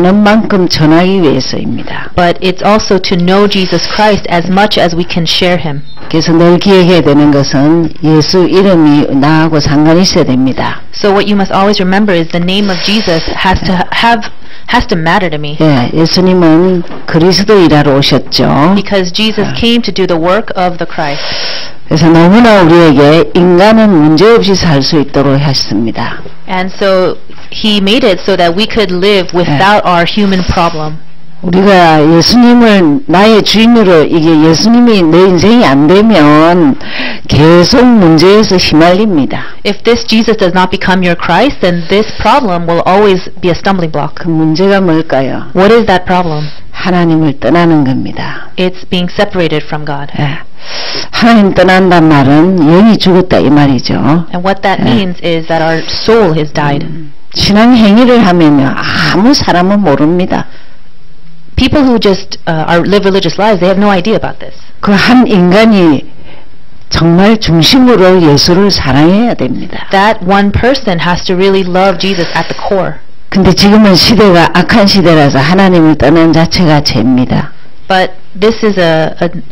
아는 만큼 전하기 위해서입니다. But it's also to know Jesus Christ as much as we can share Him. 그래서 늘 기억해야 되는 것은 예수 이름이 나하고 상관이 있어야 됩니다. So what you must always remember is the name of Jesus has to matter to me. 예, 예수님은 그리스도 일하러 오셨죠. Because Jesus came to do the work of the Christ. 그래서 너무나 우리에게 인간은 문제없이 살 수 있도록 하셨습니다. And so He made it so that we could live without our human problem. 우리가 예수님을 나의 주인으로 이게 예수님이 내 인생이 안 되면 계속 문제에서 휘말립니다. If this Jesus does not become your Christ, then this problem will always be a stumbling block. 그 문제가 뭘까요? What is that problem? 하나님을 떠나는 겁니다. It's being separated from God. 예. 하나님 떠난단 말은 영이 죽었다 이 말이죠. And what that means is that our soul has died. 신앙 행위를 하면요 아무 사람은 모릅니다. People who just live religious lives, they have no idea about this. 그 한 인간이 정말 중심으로 예수를 사랑해야 됩니다. That one person has to really love Jesus at the core. 근데 지금은 시대가 악한 시대라서 하나님을 떠난 자체가 죄입니다. But this is a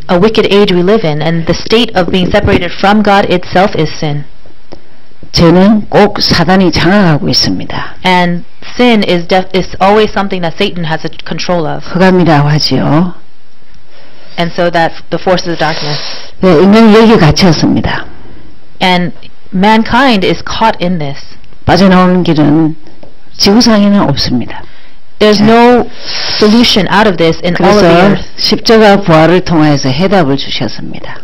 wicked age we live in, and the state of being separated from God itself is sin. 죄는 꼭 사단이 장악하고 있습니다. And sin is always something that Satan has a control of. 흑암이라고 하지요. And so that the forces of darkness. 네, 인간이 여기에 갇혔습니다. And mankind is caught in this. 빠져나오는 길은 지구상에는 없습니다. There's no solution out of this in all of the 그래서 earth. 십자가 부활을 통해서 해답을 주셨습니다.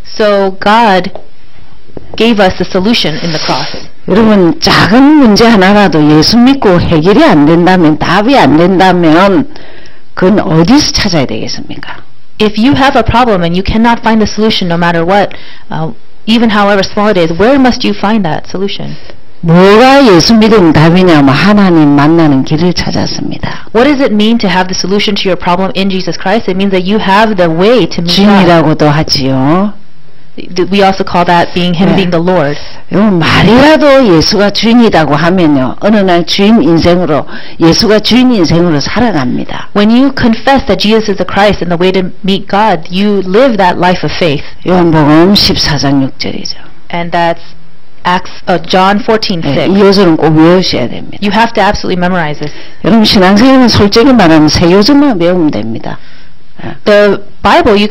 So God gave us the solution in the cross. 여러분 작은 문제 하나라도 예수 믿고 해결이 안 된다면 답이 안 된다면 그건 어디서 찾아야 되겠습니까? If you have a problem and you cannot find the solution no matter what, even however small it is, where must you find that solution? 뭐가 예수 믿음 답이냐면 하나님 만나는 길을 찾았습니다. What does it mean to have the solution to your problem in Jesus Christ? It means that you have the way to meet God. 주인이라고도 하지요. We also call that Him being the Lord. 말이라도 예수가 주인이라고 하면요 어느 날 주인 인생으로 예수가 주인 인생으로 살아갑니다. When you confess that Jesus is the Christ and the way to meet God, you live that life of faith. 요한복음 14장 6절이죠. And that's John 14:6. 이 요절은 꼭 외우셔야 됩니다. You have to absolutely memorize this. 여러분 신앙생활은 솔직히 말하면 세 요절만 배우면 됩니다. The Bible, you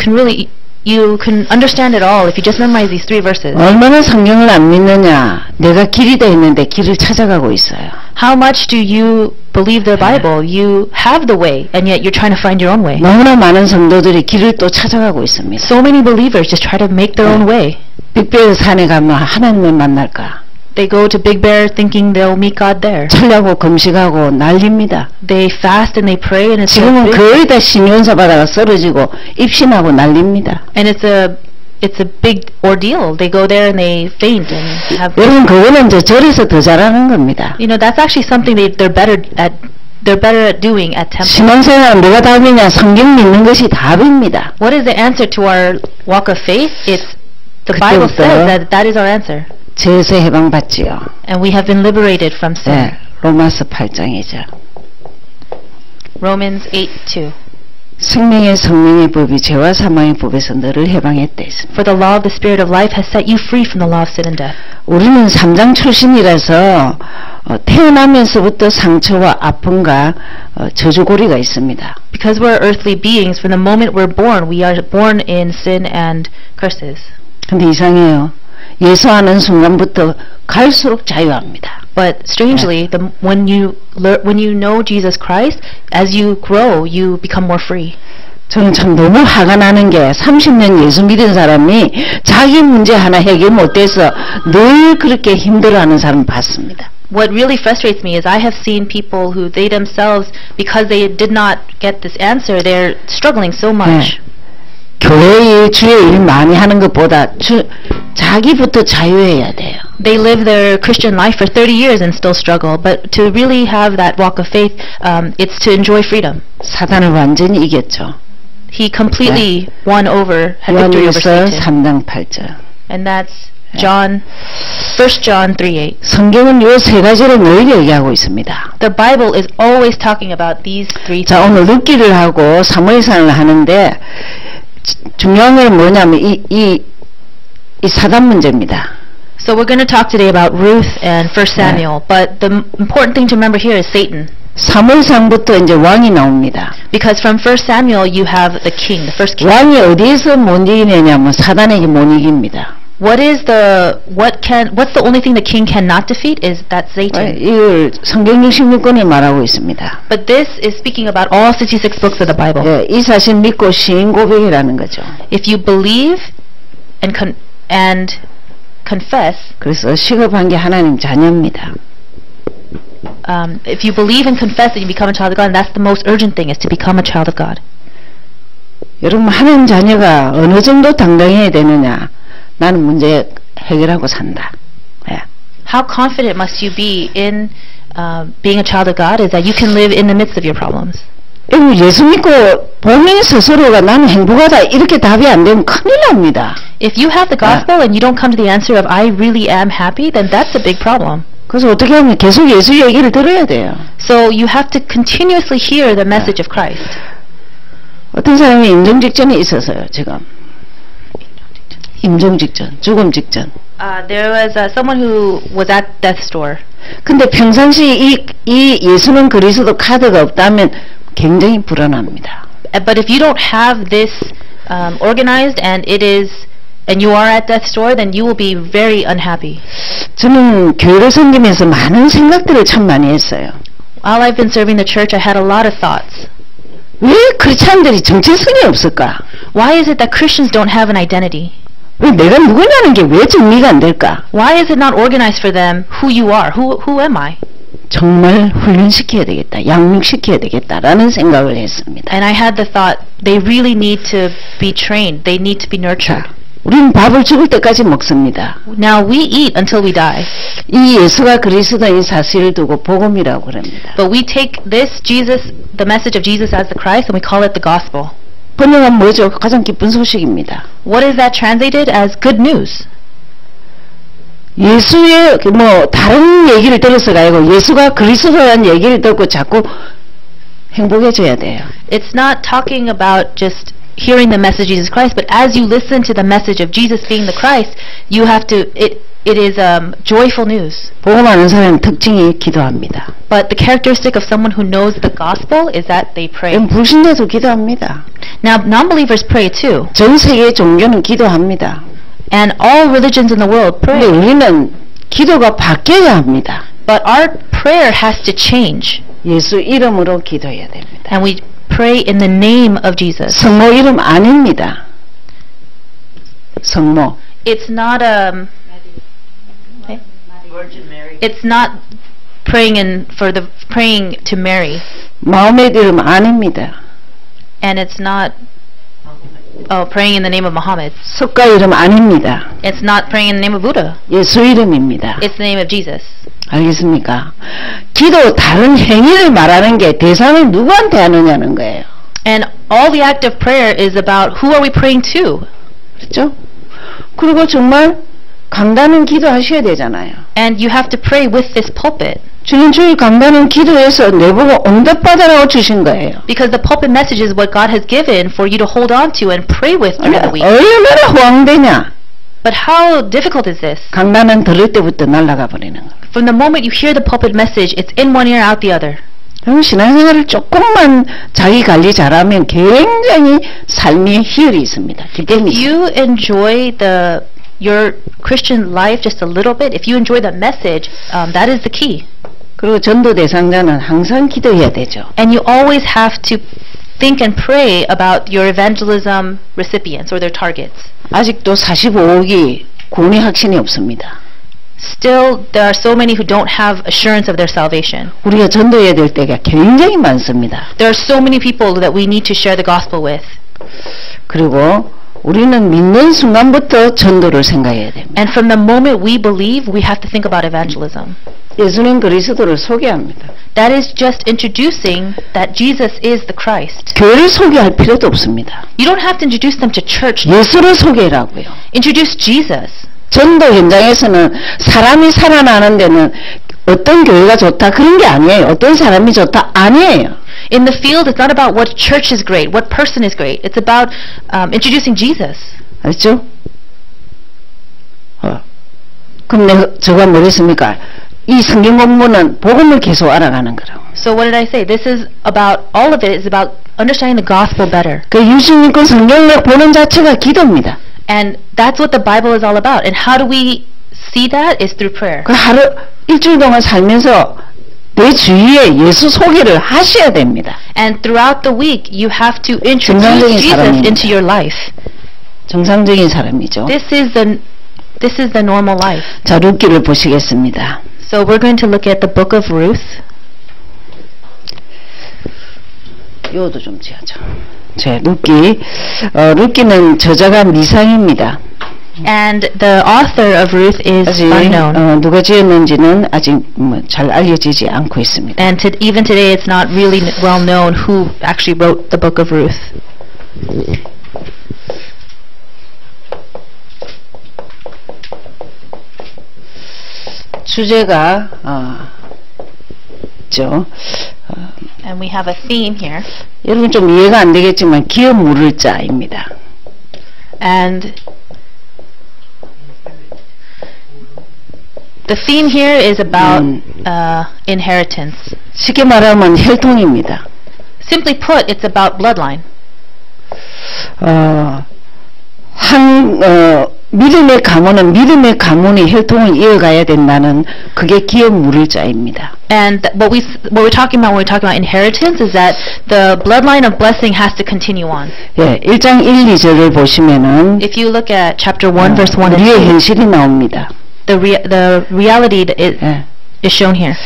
can understand it all if you just memorize these three verses. 얼마나 성경을 안 믿느냐. 내가 길이 되어 있는데 길을 찾아가고 있어요. How much do you believe the Bible? You have the way, and yet you're trying to find your own way. 너무나 많은 성도들이 길을 또 찾아가고 있습니다. So many believers just try to make their own way. 빅베어 산에 가면 하나님을 만날까? They go to Big Bear thinking they'll meet God there. 철야고 금식하고 난립니다. They fast and they pray, and it's 지금은 거의 다 심연사 받아가 쓰러지고 입신하고 난립니다. And it's a big ordeal. They go there and they faint and have. 여러분 그거는 이제 절에서 더 잘하는 겁니다. You know, that's actually something they're better at doing at temple. 신앙생활은 뭐가 답이냐? 성경 믿는 것이 답입니다. What is the answer to our walk of faith? It's the Bible says that is our answer. 죄에서 해방받지요. And we have been liberated from sin. 네, 로마서 8장이죠. Romans 8:2. 생명의 성령의 법이 죄와 사망의 법에서 너를 해방했다 했습니다. For the law of the Spirit of life has set you free from the law of sin and death. 우리는 3장 출신이라서 태어나면서부터 상처와 아픔과 저주고리가 있습니다. Because we're earthly beings, from the moment we're born, we are born in sin and curses. 근데 이상해요. 예수 아는 순간부터 갈수록 자유합니다. But strangely, when you know Jesus Christ, as you grow, you become more free. 저는 참 너무 화가 나는 게 30년 예수 믿은 사람이 자기 문제 하나 해결 못해서 늘 그렇게 힘들어하는 사람 봤습니다. What really frustrates me is I have seen people who they themselves, because they did not get this answer, they're struggling so much. 교회 주의 일 많이 하는 것보다 자기부터 자유해야 돼요. They live their Christian life for 30 years and still struggle, but to really have that walk of faith, it's to enjoy freedom. 사단을 완전히 이겼죠. He completely won over, had victory over Satan. 3장 8절. And that's John, 1 John 3:8. 성경은 요 세 가지를 늘 얘기하고 있습니다. The Bible is always talking about these three 자, things. 오늘 룻기를 하고 사무엘상을 하는데 중요한 건 뭐냐면 이 사단 문제입니다. So we're going to talk today about Ruth and 1 Samuel, but the important thing to remember here is Satan. 사무엘상부터 이제 왕이 나옵니다. Because from 1 Samuel you have the king, the first king. 왕이 어디에서 못 이기냐면 사단에게 못 이깁니다. What's the only thing the king cannot defeat is that Satan. 이걸 성경 66권에 말하고 있습니다. But this is speaking about all 66 books of the Bible. 예, 이 사실 믿고 시인 고백이라는 거죠. If you believe and confess, 그래서 시급한 게 하나님 자녀입니다. if you believe and confess that you become a child of God, and that's the most urgent thing, is to become a child of God. 여러분 하나님 자녀가 어느 정도 당당해야 되느냐? 나는 문제 해결하고 산다. 예. How confident must you be in being a child of God is that you can live in the midst of your problems. 예수 믿고 본인 스스로가 나는 행복하다 이렇게 답이 안 되면 큰일 납니다. If you have the gospel and you don't come to the answer of I really am happy, then that's a big problem. 그래서 어떻게 하면 계속 예수 얘기를 들어야 돼요. So you have to continuously hear the message of Christ. 어떤 사람이 임종 직전에 있었어요. 지금 임종 직전, 죽음 직전. There was someone who was at death's door. 근데 평상시 이 예수는 그리스도 카드가 없다면 굉장히 불안합니다. But if you don't have this organized and you are at death's door, then you will be very unhappy. 저는 교회를 섬기면서 많은 생각들을 참 많이 했어요. While I've been serving the church, I had a lot of thoughts. 왜 크리스찬들이 정체성이 없을까? Why is it that Christians don't have an identity? 왜 내가 누구냐는 게 왜 정리가 안 될까? Why is it not organized for them who you are? Who am I? 정말 훈련시켜야 되겠다, 양육시켜야 되겠다라는 생각을 했습니다. And I had the thought, they really need to be trained. They need to be nurtured. 우리는 밥을 죽을 때까지 먹습니다. Now we eat until we die. 이 예수가 그리스도인 사실을 두고 복음이라고 그럽니다. But we take this Jesus, the message of Jesus as the Christ, and we call it the gospel. 번역은 뭐죠? 가장 기쁜 소식입니다. What is that translated as? Good news. 예수의 뭐 다른 얘기를 들어서가 아니고 예수가 그리스도라는 얘기를 듣고 자꾸 행복해져야 돼요. It's not talking about just hearing the message of Jesus Christ, but as you listen to the message of Jesus being the Christ, you have to. It is joyful news. 복음하는 사람의 특징이 기도합니다. But the characteristic of someone who knows the gospel is that they pray. 불신자도 기도합니다. Now, non-believers pray too. 전 세계의 종교는 기도합니다. And all religions in the world pray. 근데 우리는 기도가 바뀌어야 합니다. But our prayer has to change. 예수 이름으로 기도해야 됩니다. And we pray in the name of Jesus. 성모 이름 아닙니다. 성모. It's not Virgin Mary. It's not praying praying to Mary. 마음의 이름 아닙니다. And it's not praying in the name of Muhammad. 석가 이름 아닙니다. It's not praying in the name of Buddha. 예수 이름입니다. It's the name of Jesus. 알겠습니까? 기도 다른 행위를 말하는 게 대상을 누구한테 하느냐는 거예요. And all the act of prayer is about who are we praying to? 그렇죠? 그리고 정말 강단은 기도하셔야 되잖아요. And you have to pray with this pulpit. 주님 주일 강단은 기도해서 내보고 응답받으라고 주신 거예요. Because the pulpit message is what God has given for you to hold on to and pray with during the week. 얼마나 호황되냐? But how difficult is this? 강단은 들을 때부터 날아가 버리는 거. From the moment you hear the pulpit message, it's in one ear, out the other. 그럼 신앙생활을 조금만 자기 관리 잘하면 굉장히 삶의 희열이 있습니다. 기쁨이 If you enjoy your Christian life just a little bit, if you enjoy the message, that is the key. 그리고 전도 대상자는 항상 기도해야 되죠. And you always have to think and pray about your evangelism recipients or their targets. 아직도 45억이 구원의 확신이 없습니다. Still, there are so many who don't have assurance of their salvation. 우리가 전도해야 될 때가 굉장히 많습니다. There are so many people that we need to share the gospel with. 그리고 우리는 믿는 순간부터 전도를 생각해야 됩니다. And from the moment we believe, we have to think about evangelism. 예수는 그리스도를 소개합니다. That is just introducing that Jesus is the Christ. 교회를 소개할 필요도 없습니다. You don't have to introduce them to church. 예수를 소개하라고요. Introduce Jesus. 전도 현장에서는 사람이 살아나는 데는 어떤 교회가 좋다 그런 게 아니에요. 어떤 사람이 좋다 아니에요. In the field, it's not about what church is great, what person is great. It's about introducing Jesus. 알죠? 그럼 제가 뭐랬습니까? 이 성경 공부는 복음을 계속 알아가는 거라고. So what did I say? This is about, all of it is about understanding the gospel better. 그 유신님 그 성경을 보는 자체가 기도입니다. And that's what the Bible is all about. And how do we see that? Is through prayer. 그 하루 일주일 동안 살면서 내 주위에 예수 소개를 하셔야 됩니다. And throughout the week, you have to introduce 정상적인 Jesus 사람입니다. into your life. 정상적인 사람이죠. This is the normal life. 자, 룻기를 보시겠습니다. So we're going to look at the book of Ruth. 요도 좀 지어줘. 자, 룻기는 저자가 미상입니다. And the author of Ruth is 아직 unknown. 누가 지었는지는 아직 잘 알려지지 않고 있습니다. And even today, it's not really well known who actually wrote the book of Ruth. 주제가 And we have a theme here. 여러분 좀 이해가 안 되겠지만 기업 물을 자입니다. And the theme here is about inheritance. 쉽게 말하면 혈통입니다. Simply put, it's about bloodline. 믿음의 가문은 믿음의 가문이 혈통을 이어가야 된다는 그게 기업 물을 자입니다. And what we're talking about when we talk about inheritance is that the bloodline of blessing has to continue on. 예, 1장 1, 2절을 보시면은 If you look at chapter 1, verse 1 and 우리의 2, 현실이 나옵니다. the reality that is shown here.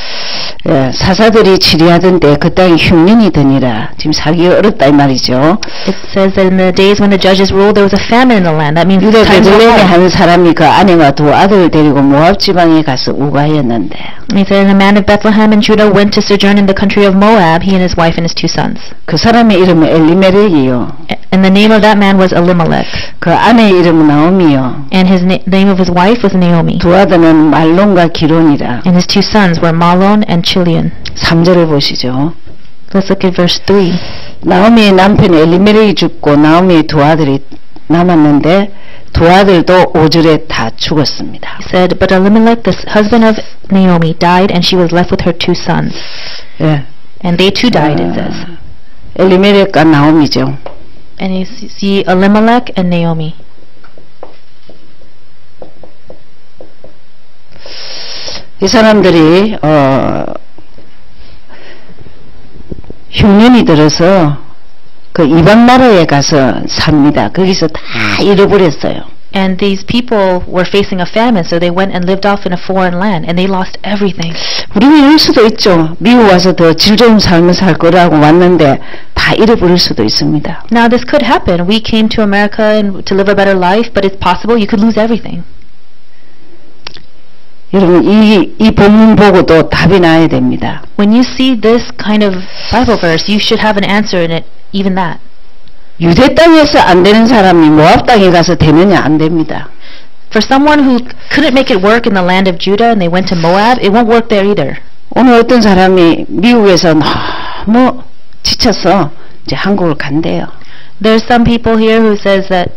예, 사사들이 치리하던 때 그 땅에 흉년이 드니라. 지금 살기가 어렵다 이 말이죠. It says that in the days when the judges ruled, there was a famine in the land. That means 유다 times were 베들레헴의 hard. 한 사람이 그 아내와 두 아들을 데리고 모압 지방에 가서 우가하였는데 He said, and a man of Bethlehem in Judah went to sojourn in the country of Moab, he and his wife and his two sons. 그 사람의 이름은 엘리멜렉이요. And the name of that man was Elimelech. 그 아내의 이름은 나오미요. And the name of his wife was Naomi. 두 아들은 말론과 기론이라. And his two sons were Mahlon and Chilion. 3절을 보시죠. Let's look at verse 3. 나오미의 남편 엘리멜렉이 죽고 나오미의 두 아들이 남았는데 두 아들도 5절에 다 죽었습니다. He said, but Elimelech, the husband of Naomi, died, and she was left with her two sons. 예. And they too died, it says. 엘리멜렉과 나오미죠. And you see Elimelech and Naomi. 이 사람들이 흉년이 들어서 그 이방 나라에 가서 삽니다. 거기서 다 잃어버렸어요. And these people were facing a famine, so they went and lived off in a foreign land, and they lost everything. 우리는 이럴 수도 있죠. 미국 와서 더 질 좋은 삶을 살 거라고 왔는데 다 잃어버릴 수도 있습니다. Now this could happen. We came to America and to live a better life, but it's possible you could lose everything. 여러분 이 본문 보고도 답이 나야 됩니다. When you see this kind of Bible verse, you should have an answer in it, even that. 유대 땅에서 안 되는 사람이 모압 땅에 가서 되느냐 안 됩니다. For someone who couldn't make it work in the land of Judah and they went to Moab, it won't work there either. 오늘 어떤 사람이 미국에서 너무 지쳐서 이제 한국을 간대요. There's some people here who says that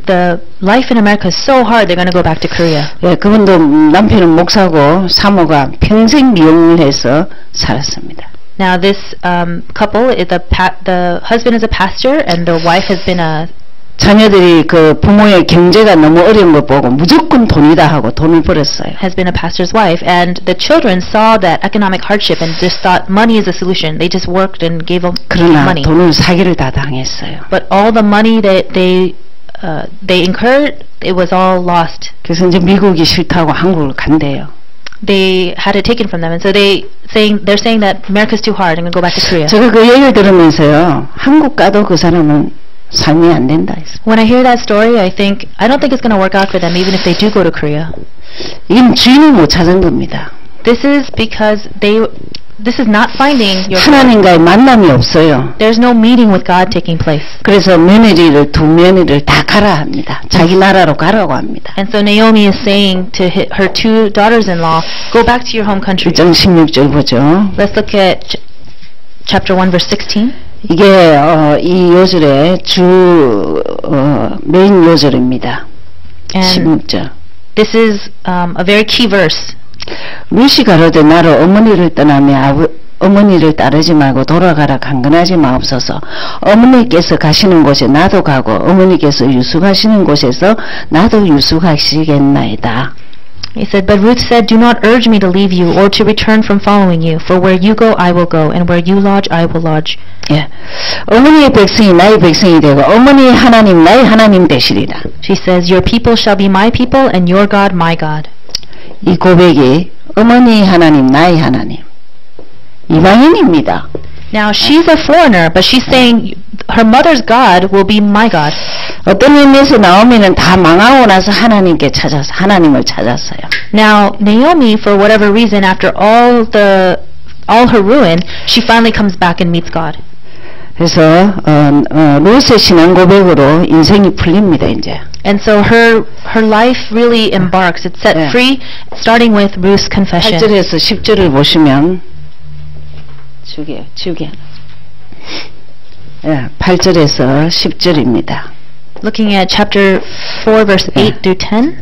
the life in America is so hard they're going to go back to Korea. 예, 그분도 남편은 목사고 사모가 평생 미용을 해서 살았습니다. Now this couple, the husband is a pastor and the wife has been a 자녀들이 그 부모의 경제가 너무 어려운 걸 보고 무조건 돈이다 하고 돈을 벌었어요. has been a pastor's wife, and the children saw that economic hardship and just thought money is a solution. They just worked and gave them 그러나 money. 돈을 사기를 다 당했어요. But all the money that they incurred, it was all lost. 그래서 이제 미국이 싫다고 한국을 간대요. They had it taken from them, and so they're saying that America's too hard. I'm going to go back to Korea. 제가 그 얘기를 들으면서요, 한국 가도 그 사람은 삶이 안 된다 했어요. When I hear that story, I don't think it's going to work out for them, even if they do go to Korea. 이건 주인을 못 찾은 겁니다. This is because they this is not finding your Lord. 하나님과의 만남이 없어요. There's no meeting with God taking place. 그래서 며느리를 두 며느리를 다 가라 합니다. 자기 나라로 가라고 합니다. And so Naomi is saying to her two daughters-in-law, go back to your home country. 1장 16절 보죠. Let's look at chapter 1 verse 16. 이게 이 요절의 메인 요절입니다. And 16절. this is a very key verse. 루시 가로되 나로 어머니를 떠나며 어머니를 따르지 말고 돌아가라 강건하지 마옵소서. 어머니께서 가시는 곳에 나도 가고 어머니께서 유숙하시는 곳에서 나도 유숙하시겠나이다. He said, but Ruth said, do not urge me to leave you or to return from following you, for where you go I will go, and where you lodge I will lodge. 예, 어머니의 백성이 나의 백성이 되고 어머니의 하나님 나의 하나님 되시리라. She says, your people shall be my people, and your God my God. 이 고백이 어머니의 하나님 나의 하나님 이방인입니다. Now she's a foreigner, but she's saying her mother's God will be my God. 어떤 의미에서 나오미는 다 망하고 나서 하나님께 찾아서 하나님을 찾았어요. Now Naomi, for whatever reason, after all her ruin, she finally comes back and meets God. 그래서 룻의 신앙 고백으로 인생이 풀립니다 이제. And so her life really embarks. It's set free, starting with Ruth's confession. 8절에서 10절을 보시면 지우개. 예, 8절에서 10절입니다. Looking at chapter 4, verse 8 through 10.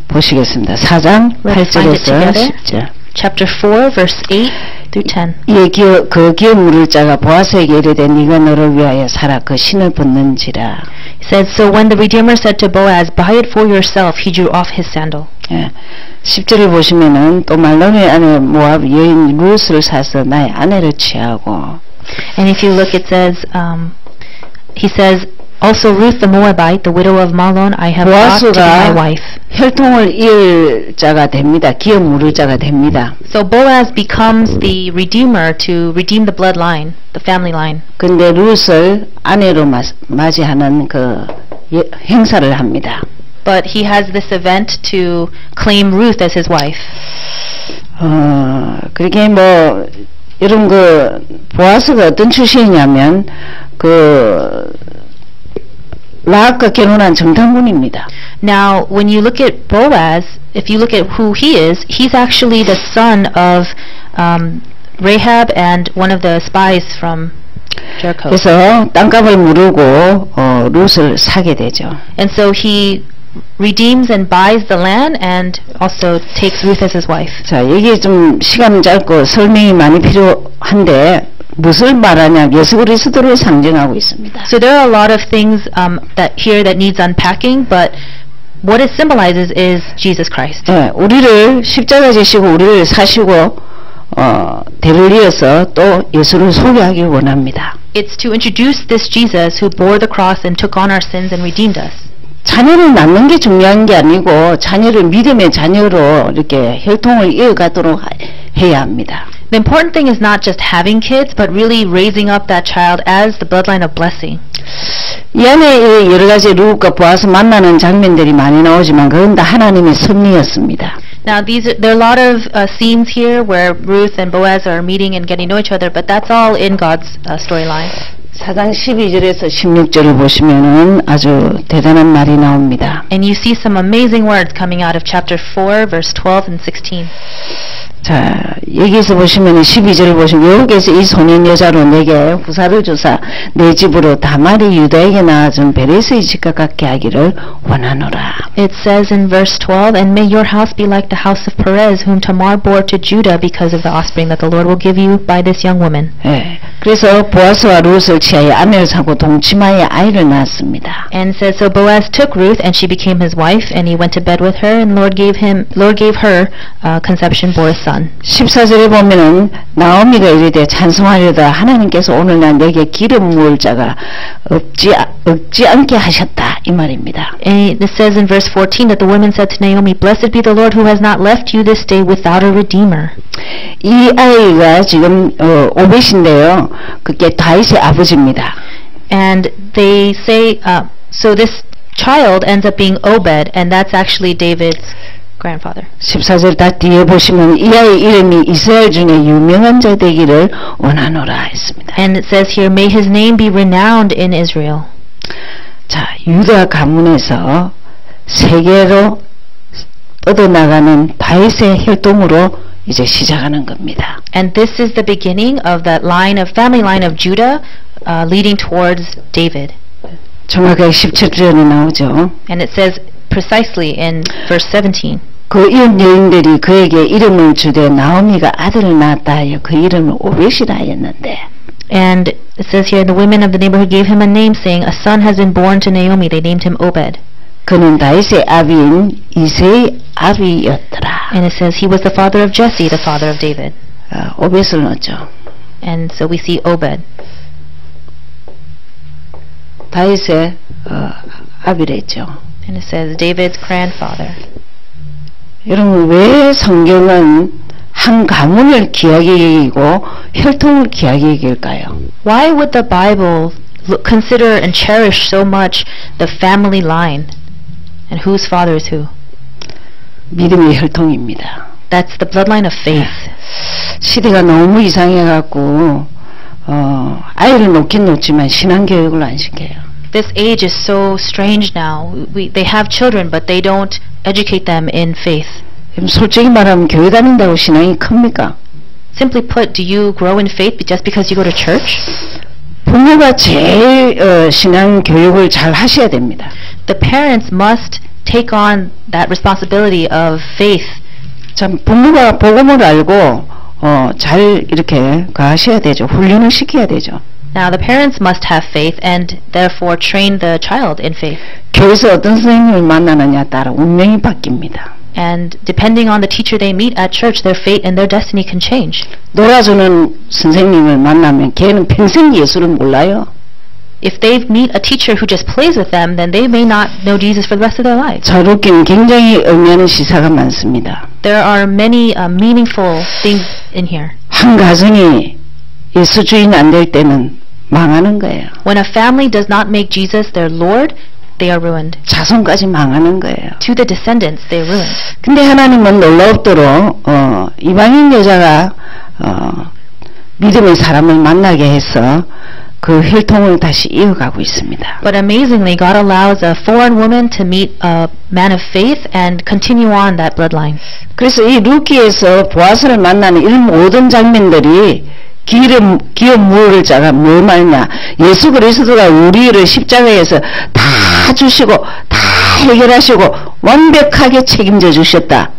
보시겠습니다. 4장 Let's find it 8절에서 together. 10절. Chapter 4, verse 8 through 10. 이에 그 기업 물을 자가 보아스에게 이르되 네가 너를 위하여 사라 그 신을 벗는지라. He said, so when the Redeemer said to Boaz, buy it for yourself, he drew off his sandal. 예, 10절을 보시면은 또 말론의 아내 모압 여인 룻을 사서 나의 아내를 취하고. And if you look, it says, he says, also Ruth the Moabite, the widow of Mahlon, I have brought to be my wife. 혈통을 이을 자가 됩니다. 기업 물을 자가 됩니다. So Boaz becomes the redeemer to redeem the bloodline, the family line. 근데 룻을 아내로 맞이하는 그 행사를 합니다. But he has this event to claim Ruth as his wife. 그렇게 뭐 이런 그 보아스가 어떤 출신이냐면 그 라합과 결혼한 정탐꾼입니다. Now, when you look at Boaz, if you look at who he is, he's actually the son of Rahab and one of the spies from Jericho. 그래서 땅값을 무르고 룻을 사게 되죠. And so he redeems and buys the land and also takes Ruth as his wife. 자, 이게 좀 시간 짧고 설명이 많이 필요한데 무엇을 말하냐? 예수 그리스도를 상징하고 있습니다. So there are a lot of things that here that needs unpacking, but what it symbolizes is Jesus Christ. 네, 우리를 십자가 지시고 우리를 사시고 대를 이어서 또 예수를 소개하길 원합니다. It's to introduce this Jesus who bore the cross and took on our sins and redeemed us. 자녀를 낳는 게 중요한 게 아니고 자녀를 믿음의 자녀로 이렇게 혈통을 이어가도록 해야 합니다. The important thing is not just having kids, but really raising up that child as the bloodline of blessing. 이 안에 여러 가지 룻과 보아스 만나는 장면들이 많이 나오지만 그건 다 하나님의 섭리였습니다. Now there are a lot of scenes here where Ruth and Boaz are meeting and getting to know each other, but that's all in God's storyline. 4장 12절에서 16절을 보시면은 아주 대단한 말이 나옵니다. And you see some amazing words coming out of chapter 4, verse 12 and 16. 자, 여기서 보시면 12절을 보시면 여기에서 이 소년 여자로 내게 후사를 주사 내 집으로 다말이 유다에게 낳아준 베레스의 집과 같게 하기를 원하노라. It says in verse 12, and may your house be like the house of Perez, whom Tamar bore to Judah because of the offspring that the Lord will give you by this young woman. 예, 그래서 보아스와 룻을 취하여 아내를 삼고 동침하여 아이를 낳았습니다. And says, so Boaz took Ruth, and she became his wife, and he went to bed with her, and Lord gave her conception, bore a son. 14절에 보면은 나오미가 이르되 찬송하려다 하나님께서 오늘날 내게 기름 부을 자가 없지 않게 하셨다 이 말입니다. And it says in verse 14 that the women said to Naomi, blessed be the Lord who has not left you this day without a redeemer. 이 아이가 지금 오벳인데요. 그게 다윗의 아버지입니다. And they say, so this child ends up being Obed, and that's actually David's grandfather. 14절 다 뒤에 보시면 이 아이 이름이 이스라엘 중에 유명한 자 되기를 원하노라 했습니다. And it says here, may his name be renowned in Israel. 자, 유다 가문에서 세계로 뻗어나가는 다윗의 혈통으로 이제 시작하는 겁니다. And this is the beginning of that family line of Judah leading towards David. 정확하게 17절에 나오죠. And it says precisely in verse 17. 그 이웃 여인들이 그에게 이름을 주되 나오미가 아들을 낳았다 하여 그 이름을 오벳이라 하였는데 And it says here, the women of the neighborhood gave him a name, saying, a son has been born to Naomi. They named him Obed. 그는 다윗의 아비인 이새의 아비였더라. And it says he was the father of Jesse, the father of David. 오벳을 넣었죠. And so we see Obed. 다윗의 아비랬죠. And it says David's grandfather. 여러분 왜 성경은 한 가문을 귀하게 여기고 혈통을 귀하게 여길까요? Why would the Bible consider and cherish so much the family line? And whose father is who? 믿음의 혈통입니다. That's the bloodline of faith. 시대가 너무 이상해갖고 아이를 놓긴 놓지만 신앙 교육을 안 시켜요. This age is so strange now. They have children, but they don't educate them in faith. 솔직히 말하면 교회 다닌다고 신앙이 큽니까? Simply put, do you grow in faith just because you go to church? 부모가 제일 신앙 교육을 잘 하셔야 됩니다. The parents must take on that responsibility of faith. 참 부모가 복음을 알고 잘 이렇게 하셔야 되죠. 훈련을 시켜야 되죠. Now the parents must have faith and therefore train the child in faith. 교회에서 어떤 선생님을 만나느냐에 따라 운명이 바뀝니다. And depending on the teacher they meet at church, their fate and their destiny can change. 놀아주는 선생님을 만나면 걔는 평생 예수를 몰라요. If they meet a teacher who just plays with them, then they may not know Jesus for the rest of their lives. 저렇게는 굉장히 의미하는 시사가 많습니다. There are many meaningful things in here. 한 가정이 예수 주인 안 될 때는 망하는 거예요. When a family does not make Jesus their Lord, they are ruined. 자손까지 망하는 거예요. To the descendants, they are ruined. 근데 하나님은 놀랍도록 이방인 여자가 믿음의 사람을 만나게 해서 그 혈통을 다시 이어가고 있습니다. But amazingly, God allows a foreign woman to meet a man of faith and continue on that bloodline. 그래서 이 루키에서 보아스를 만나는 이 모든 장면들이 기업 무엇을자가 뭐 말이냐 예수 그리스도가 우리를 십자가에서 다 주시고 다 해결하시고 완벽하게 책임져 주셨다.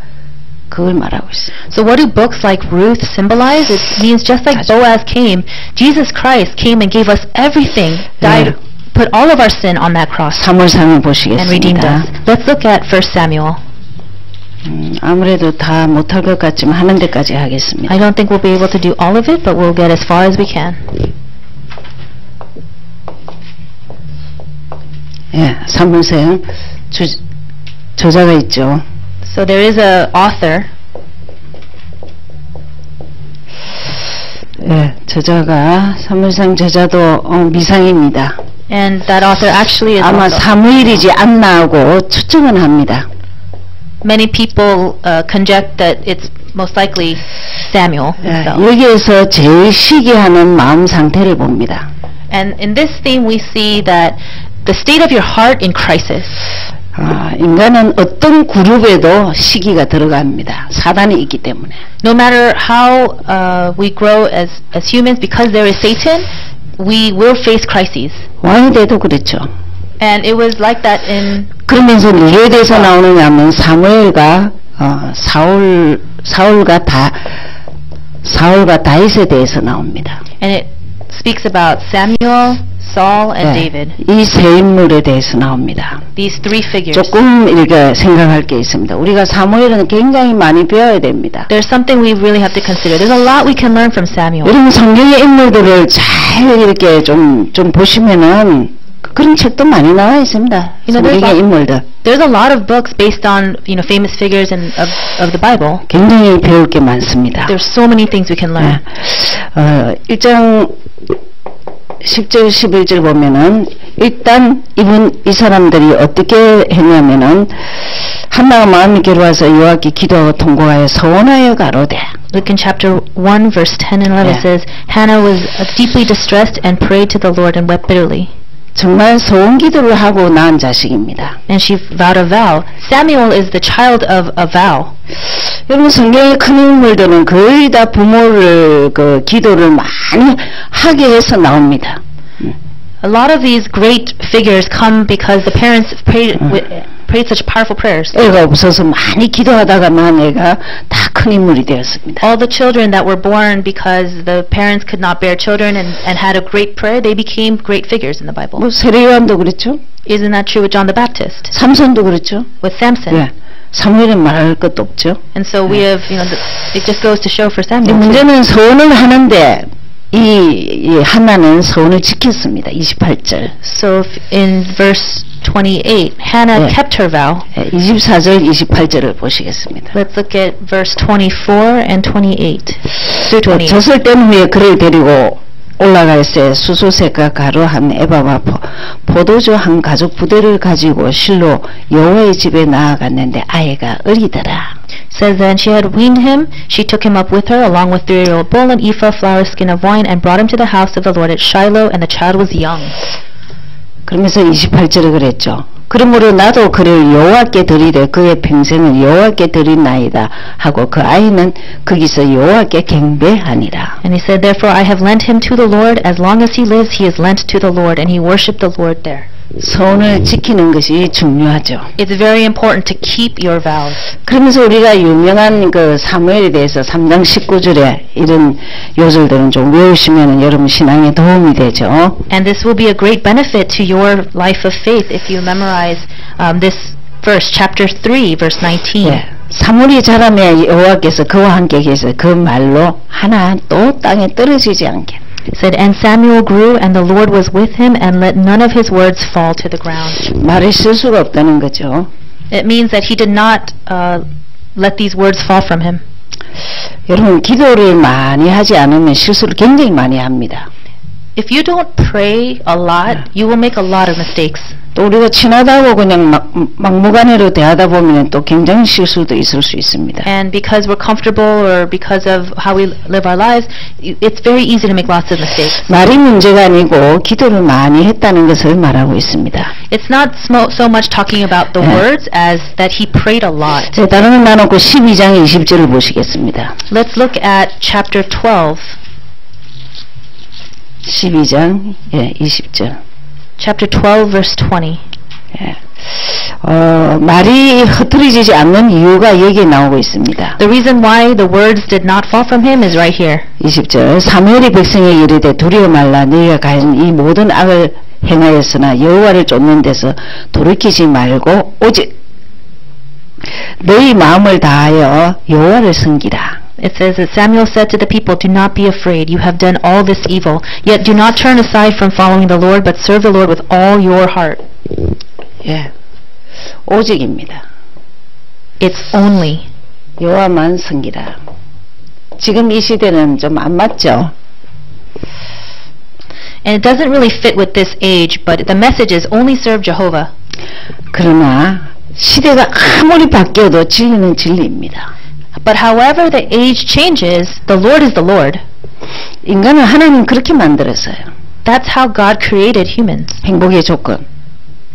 그걸 말하고 있어요. So what do books like Ruth symbolize? It means just like Boaz came, Jesus Christ came and gave us everything, died, put all of our sin on that cross 사무엘상을 and redeemed us. 보시겠습니다. Let's look at 1 Samuel. 아무래도 다 못할 것 같지만 하는 데까지 하겠습니다. I don't think we'll be able to do all of it, but we'll get as far as we can. 예, 사무엘상 저자가 있죠. So there is a author. 예, 저자가 사무엘상 저자도 미상입니다. And that author actually is 아마 also, 사무엘이지 않나하고 추정은 합니다. many people conject that it's most likely Samuel himself. 여기에서 제일 시기하는 마음 상태를 봅니다. And in this theme we see that the state of your heart in crisis. 인간은 어떤 그룹에도 시기가 들어갑니다. 사단이 있기 때문에. No matter how we grow as humans, because there is Satan, we will face crises. 왕이 돼도 그랬죠. And it was like that in. 그러면서 누구에 대해서 나오느냐면 사무엘과 사울과 다윗에 대해서 나옵니다. And it speaks about Samuel, Saul, and David. 이 세 인물에 대해서 나옵니다. These three figures. 조금 이렇게 생각할 게 있습니다. 우리가 사무엘은 굉장히 많이 배워야 됩니다. There's something we really have to consider. There's a lot we can learn from Samuel. 여러분 성경의 인물들을 잘 이렇게 좀 보시면은 그런 책도 많이 나와 있습니다. 성경의 인물들. There's a lot of books based on famous figures of the Bible. 굉장히 배울 게 많습니다. There's so many things we can learn. 1장 10절 11절 보면은 일단 이 사람들이 어떻게 했냐면은 한나가 마음이 괴로워서 여호와께 기도하고 통곡하여 서원하여 가로되. Look in chapter 1 verse 10 and 11 Yeah. it says, Hannah was deeply distressed and prayed to the Lord and wept bitterly. 정말 서원 기도를 하고 낳은 자식입니다. And she vowed a vow. Samuel is the child of a vow. 여러분 성경의 큰 인물들은 거의 다 부모를 그 기도를 많이 하게 해서 나옵니다. A lot of these great figures come because the parents prayed such powerful prayers. 애가 없어서 많이 기도하다가 낳은 애가 다 큰 인물이 되었습니다. All the children that were born because the parents could not bear children and had a great prayer, they became great figures in the Bible. 뭐 세례요한도 그랬죠. Isn't that true with John the Baptist? 삼손도 그랬죠. With Samson? 네. 사무엘은 말할 것도 없죠. And so we have, it just goes to show for 근데 Samuel. 문제는 서원을 하는데 이 한나는 서원을 지켰습니다. 28절. So in verse 28, Hannah Yeah. kept her vow. 24절, 28절을 보시겠습니다. Let's look at verse 24 and 28 through 28. 젖을 뗀 후에 그를 데리고 올라갈새 수소색과 가루 한 에바와 포도주 한 가죽 부대를 가지고 실로 여호와의 집에 나아갔는데 아이가 어리더라. Says then she had weaned him, she took him up with her along with 3-year-old bull, an ephah flour skin of wine, and brought him to the house of the Lord at Shiloh, and the child was young. 그러면서 28절을 그랬죠. 그러므로 나도 그를 여호와께 드리되 그의 평생을 여호와께 드린나이다 하고 그 아이는 거기서 여호와께 경배하니라. And he said, therefore I have lent him to the Lord, as long as he lives he is lent to the Lord, and he worshipped the Lord there. 서원을 지키는 것이 중요하죠. It's very important to keep your vows. 그러면서 우리가 유명한 그 사무엘에 대해서 3장 19절에 이런 요절들은 좀 외우시면 여러분 신앙에 도움이 되죠. And this will be a great benefit to your life of faith if you memorize this verse, chapter 3, verse 19. 네. 사물이 자라며 여호와께서 그와 함께 계셔 그 말로 하나 또 땅에 떨어지지 않게. It said, and Samuel grew, and the Lord was with him, and let none of his words fall to the ground. 말을 쓸 수가 없다는 거죠. It means that he did not let these words fall from him. 여러분 기도를 많이 하지 않으면 실수를 굉장히 많이 합니다. If you don't pray a lot, you will make a lot of mistakes. 또 우리가 친하다고 그냥 막무가내로 대하다 보면 또 굉장히 실수도 있을 수 있습니다. And because we're comfortable or because of how we live our lives, it's very easy to make lots of mistakes. 말이 문제가 아니고 기도를 많이 했다는 것을 말하고 있습니다. It's not so much talking about the words as that he prayed a lot. 자, 다른 건 나누고 12장 20절을 보시겠습니다. Let's look at chapter 12. 12장 20절. Chapter 12, verse 20. 말이 흐트러지지 않는 이유가 여기에 나오고 있습니다. The reason why the words did not fall from him is right here. 20절. 사무엘이 백성에게 이르되 두려워 말라 너희가 가진 이 모든 악을 행하였으나 여호와를 쫓는 데서 돌이키지 말고 오직 너희 마음을 다하여 여호와를 섬기라. It says that Samuel said to the people, do not be afraid, you have done all this evil, yet do not turn aside from following the Lord, but serve the Lord with all your heart. 예, 오직입니다. It's only. 여호와만 섬기라. 지금 이 시대는 좀 안 맞죠? And it doesn't really fit with this age, but the message is only serve Jehovah. 그러나 시대가 아무리 바뀌어도 진리는 진리입니다. But however the age changes, the Lord is the Lord. 인간은 하나님 그렇게 만들었어요. That's how God created humans. 행복의 조건.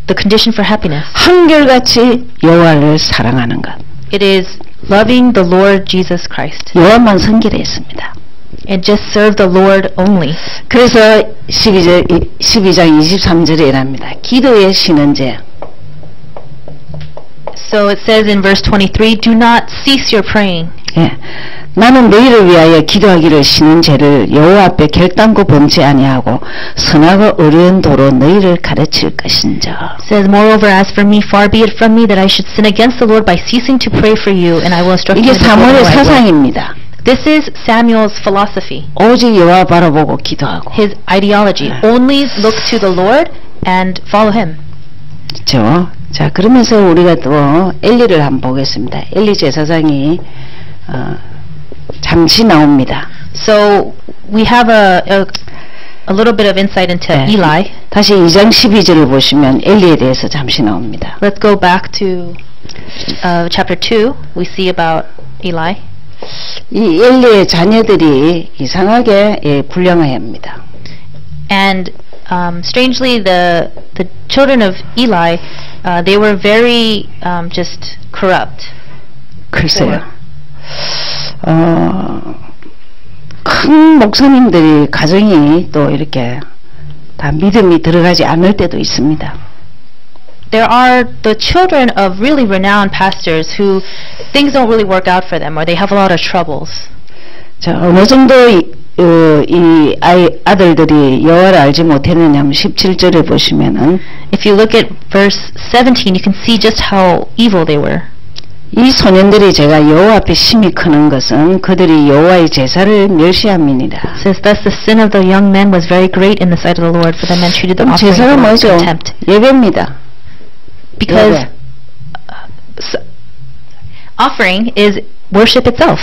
The condition for happiness. 한결같이 여호와를 사랑하는 것. It is loving the Lord Jesus Christ. 여호와만 섬기라 했습니다. And just serve the Lord only. 그래서 12장 23절에 이랍니다. 기도의 신은제. So it says in verse 23, do not cease your praying. 예, 나는 너희를 위하여 기도하기를 신은 죄를 여호와 앞에 결단코 범치 아니하고 선하고 어려운 도로 너희를 가르칠 것인자. It says, moreover, as for me, far be it from me that I should sin against the Lord by ceasing to pray for you, and I will instruct you 이게 in the 사무엘의 right way. 사상입니다. This is Samuel's philosophy, 오직 여호와 바라보고 기도하고. his ideology. Only look to the Lord and follow him. 그렇죠. 자, 그러면서 우리가 또 엘리를 한번 보겠습니다. 엘리 제사장이 잠시 나옵니다. So we have a little bit of insight into Eli. 다시 2장 12절을 보시면 엘리에 대해서 잠시 나옵니다. Let's go back to chapter 2. We see about Eli. 이 엘리의 자녀들이 이상하게 불량합니다. And strangely, the children of Eli, they were very just corrupt. 글쎄요. 큰 목사님들이 가정이 또 이렇게 다 믿음이 들어가지 않을 때도 있습니다. There are the children of really renowned pastors who things don't really work out for them or they have a lot of troubles. 자, 어느 정도 이 아들들이 여호와를 알지 못했느냐면 17절에 보시면은 If you look at verse 17, you can see just how evil they were. 이 소년들이 제가 여호와 앞에 심히 크는 것은 그들이 여호와의 제사를 멸시함이니라. It says thus the sin of the young men was very great in the sight of the Lord, for the men treated the offering 제사가 with 뭐죠? contempt. 예배입니다. Because offering is worship itself.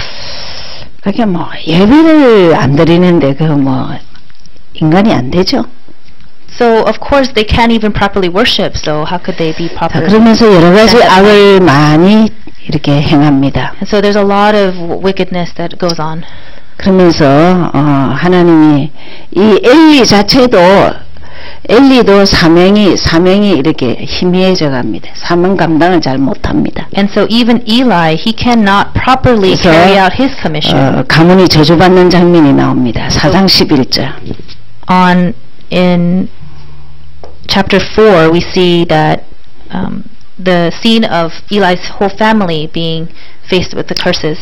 그게 뭐 예배를 안 드리는데 그 뭐 인간이 안 되죠. So of course they can't even properly worship. So how could they be 자, properly? 그러면서 여러 가지 악을 많이 이렇게 행합니다. And so there's a lot of wickedness that goes on. 그러면서 하나님이 이 엘리도 사명이 이렇게 희미해져 갑니다. 사명 감당을 잘 못합니다. And so even Eli, he cannot properly carry out his commission. 가문이 저주받는 장면이 나옵니다. 4장 11절. In chapter 4, we see that the scene of Eli's whole family being faced with the curses.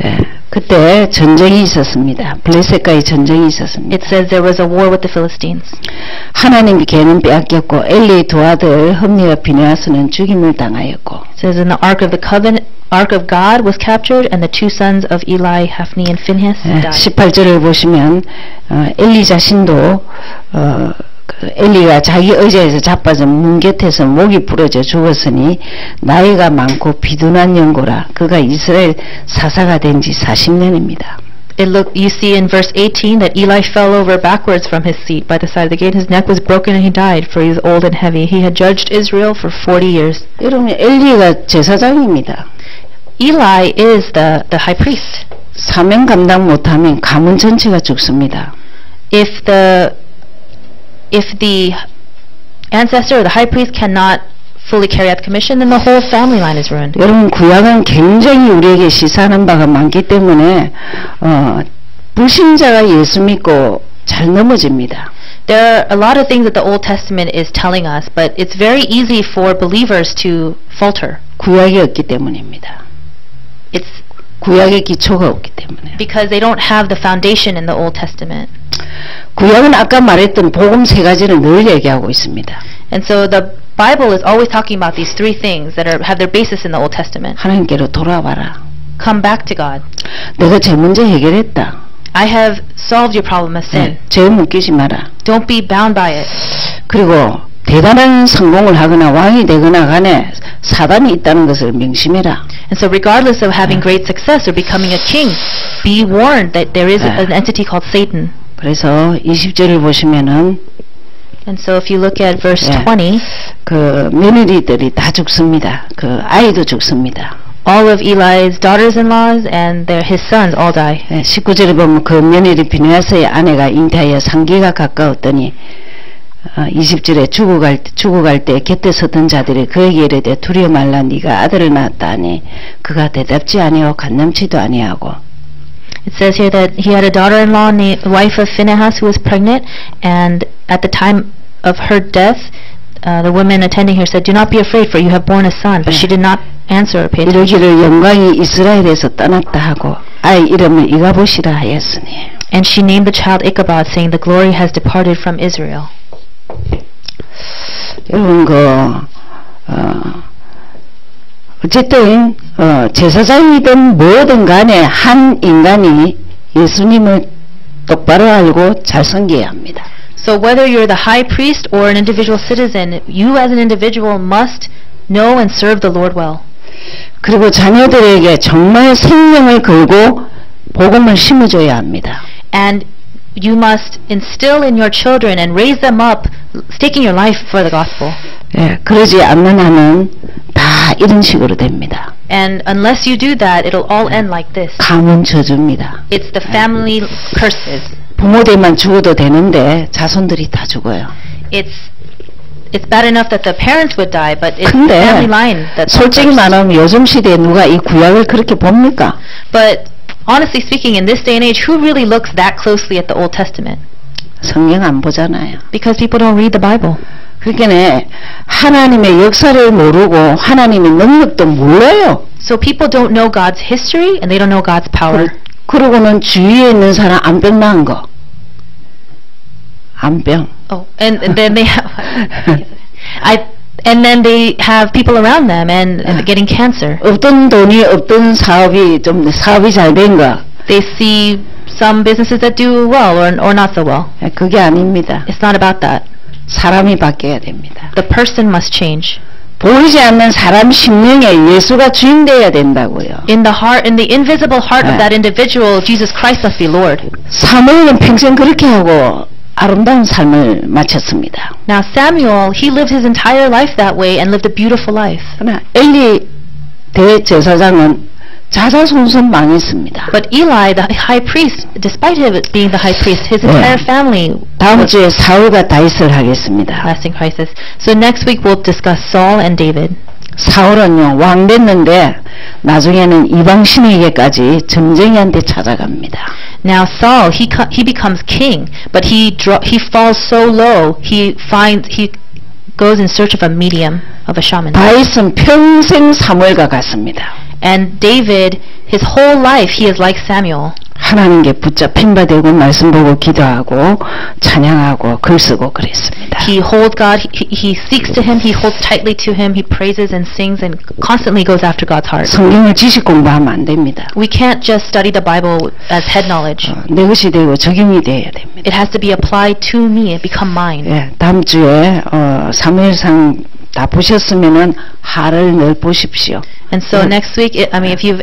예, 그때 전쟁이 있었습니다. 블레셋과의 전쟁이 있었습니다. It says there was a war with the Philistines. 하나님이 걔는 빼앗겼고 엘리의 두 아들 홈리와 비느하스는 죽임을 당하였고. It says in the Ark of the Covenant, Ark of God was captured, and the two sons of Eli, Hophni and Phinehas, died. 18절을 보시면 엘리 자신도 엘리가 자기 의자에서 자빠져 문 곁에서 목이 부러져 죽었으니 나이가 많고 비둔한 연고라. 그가 이스라엘 사사가 된 지 40년입니다. You see in verse 18 that Eli fell over backwards from his seat by the side of the gate. His neck was broken and he died, for he was old and heavy. He had judged Israel for 40 years. 여러분, 엘리가 제사장입니다. Eli is the high priest. 사명 감당 못하면 가문 전체가 죽습니다. If the ancestor or the high priest cannot fully carry out the commission, then the whole family line is ruined. 여러분, 구약은 굉장히 우리에게 시사하는 바가 많기 때문에 불신자가 예수 믿고 잘 넘어집니다. There are a lot of things that the Old Testament is telling us, but it's very easy for believers to falter. 구약이 없기 때문입니다. It's 구약의 기초가 없기 때문에. because they don't have the foundation in the Old Testament. 구약은 아까 말했던 복음 세 가지를 늘 얘기하고 있습니다. And so the Bible is always talking about these three things that have their basis in the Old Testament. 하나님께로 돌아와라. Come back to God. 내가 제 문제 해결했다. I have solved your problem of sin. 죄 묶이지 마라. Don't be bound by it. 그리고 대단한 성공을 하거나 왕이 되거나 간에 사단이 있다는 것을 명심해라. And so regardless of having great success or becoming a king, be warned that there is an entity called Satan. 그래서 20절을 보시면은 And so if you look at verse 20, 그 며느리들이 다 죽습니다. 그 아이도 죽습니다. all of Eli's daughters-in-laws and his sons all die. 19절에 보면 그 며느리 비느하스의 아내가 잉태하여 상기가 가까웠더니 20절에 죽어갈 때 곁에 서던 자들이 그에게 이르되 두려워 말라 네가 아들을 낳았다 하니 그가 대답지 아니하고 간남치도 아니하고. It says here that he had a daughter-in-law, the wife of Phinehas, who was pregnant, and at the time of her death, the women attending her said, "Do not be afraid, for you have borne a son." But she did not answer or pay attention. 이르기를 영광이 이스라엘에서 떠났다 하고 아이 이름을 이가봇이라 하였으니. And she named the child Ichabod, saying, "The glory has departed from Israel." 여러분 어쨌든 제사장이든 뭐든 간에 한 인간이 예수님을 똑바로 알고 잘 섬겨야 합니다. So whether you're the high priest or an individual citizen, you as an individual must know and serve the Lord well. 그리고 자녀들에게 정말 생명을 걸고 복음을 심어줘야 합니다. And you must instill in your children and raise them up, staking your life for the gospel. 예, 그러지 않는 한은 다 이런 식으로 됩니다. And unless you do that, it'll all end like this. 가문 저주입니다. It's the family curses. 부모들만 죽어도 되는데 자손들이 다 죽어요. It's bad enough that the parents would die, but it's the 근데 family line that's 솔직히 말하면 요즘 시대에 누가 이 구약을 그렇게 봅니까? But honestly speaking, in this day and age, who really looks that closely at the Old Testament? 성경 안 보잖아요. Because people don't read the Bible. 그러니까 하나님의 역사를 모르고 하나님의 능력도 몰라요. So people don't know God's history and they don't know God's power. 그러고는 주위에 있는 사람 암병 나은 거. 암병. Oh, and then they have, and then they have people around them and getting cancer. 없던 돈이 없던 사업이 좀 사업이 잘 된 거. They see some businesses that do well or not so well. 그게 아닙니다. It's not about that. 사람이 바뀌어야 됩니다. The person must change. 보이지 않는 사람 심령에 예수가 주인 되어야 된다고요. In the heart, in the invisible heart of that individual, Jesus Christ must be Lord. 사무엘은 평생 그렇게 하고 아름다운 삶을 마쳤습니다. Now Samuel, he lived his entire life that way and lived a beautiful life. 그러나 엘리 대제사장은 자자손손 망했습니다. But Eli, the high priest, despite him being the high priest, his entire family 다음 주에 사울과 다윗을 하겠습니다. lasting crisis. So next week we'll discuss Saul and David. 사울은요 왕 됐는데 나중에는 이방 신에게까지 점쟁이한테 찾아갑니다. Now Saul, he becomes king, but he falls so low. He goes in search of a medium, of a shaman. 다윗은 평생 사무엘과 같습니다. And David, his whole life, he is like Samuel. 하나님께 붙잡힌 바 되고 말씀 보고 기도하고 찬양하고 글 쓰고 그랬습니다. He holds God, he seeks to him, he holds tightly to him, he praises and sings and constantly goes after God's heart. 성경을 지식 공부하면 안 됩니다. We can't just study the Bible as head knowledge. 내 것이 되고 적용이 되어야 됩니다. It has to be applied to me and become mine. 예, 다음 주에 사무엘상 다 보셨으면은 하를 늘 보십시오. And so next week, if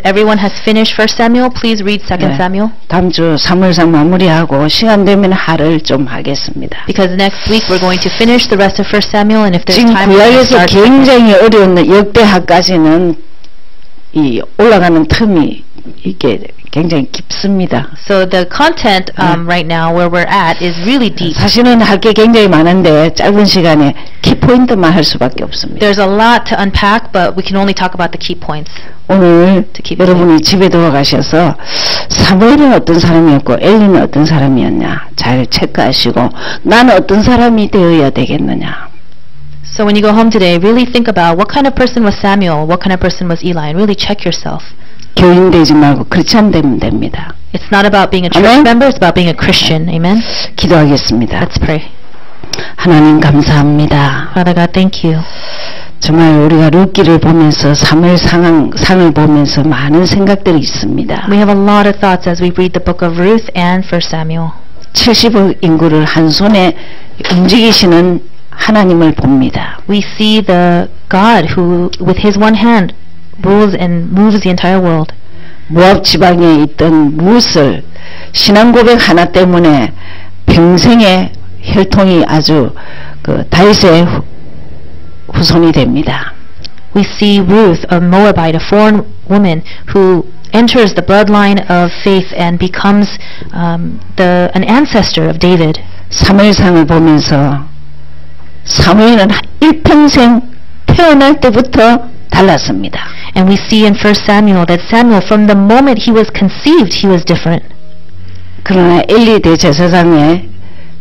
everyone has finished 1 Samuel, please read 2 Samuel. 다음 주 사무엘상 마무리하고 시간 되면 하를 좀 하겠습니다. Because next week we're going to finish the rest of 1 Samuel, and if there's 지금 time, we're going to 구약에서 start. 굉장히 어려운 역대하까지는 이 올라가는 틈이 이게 굉장히 깊습니다. So the content right now where we're at is really deep. 사실은 할 게 굉장히 많은데 짧은 시간에 키포인트만 할 수밖에 없습니다. There's a lot to unpack, but we can only talk about the key points. 오늘 여러분이 집에 돌아가셔서 사무엘은 어떤 사람이었고 엘리는 어떤 사람이었냐 잘 체크하시고 나는 어떤 사람이 되어야 되겠느냐. So when you go home today, really think about what kind of person was Samuel, what kind of person was Eli, and really check yourself. 교인 되지 말고 크리스찬 되면 됩니다. It's not about being a church Amen? member, it's about being a Christian. Amen? 기도하겠습니다. Let's pray. 하나님 감사합니다. Father God, thank you. 정말 우리가 룻기를 보면서 사무엘 상을 보면서 많은 생각들이 있습니다. We have a lot of thoughts as we read the book of Ruth and 1 Samuel. 70억 인구를 한 손에 움직이시는 하나님을 봅니다. We see the God who, with his one hand, rules and moves the entire world. 모압 지방에 있던 룻을 신앙 고백 하나 때문에 평생의 혈통이 아주 그 다윗의 후손이 됩니다. We see Ruth, a Moabite, a foreign woman who enters the bloodline of faith and becomes an ancestor of David. 사무엘상을 보면서 사무엘은 일평생 태어날 때부터 달랐습니다. And we see in 1 Samuel that Samuel, from the moment he was conceived, he was different. 그러나 엘리 대제사장의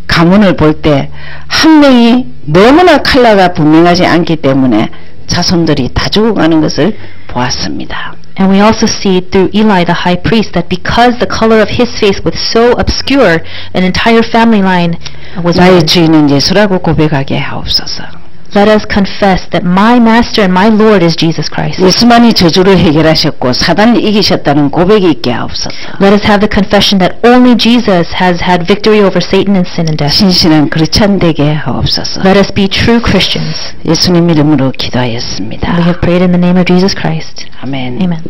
가문을 볼 때 한 명이 너무나 칼라가 분명하지 않기 때문에 자손들이 다 죽어가는 것을 보았습니다. And we also see through Eli the high priest that because the color of his face was so obscure, an entire family line was 나의 ruined. 주인은 예수라고 고백하게 하옵소서. Let us confess that my master and my Lord is Jesus Christ. 예수만이 저주를 해결하셨고 사단을 이기셨다는 고백이 있게 하옵소서. Let us have the confession that only Jesus has had victory over Satan and sin and death. 신실한 크리스찬 되게 하옵소서. Let us be true Christians. 예수님 이름으로 기도하였습니다. We have prayed in the name of Jesus Christ. 아멘. Amen.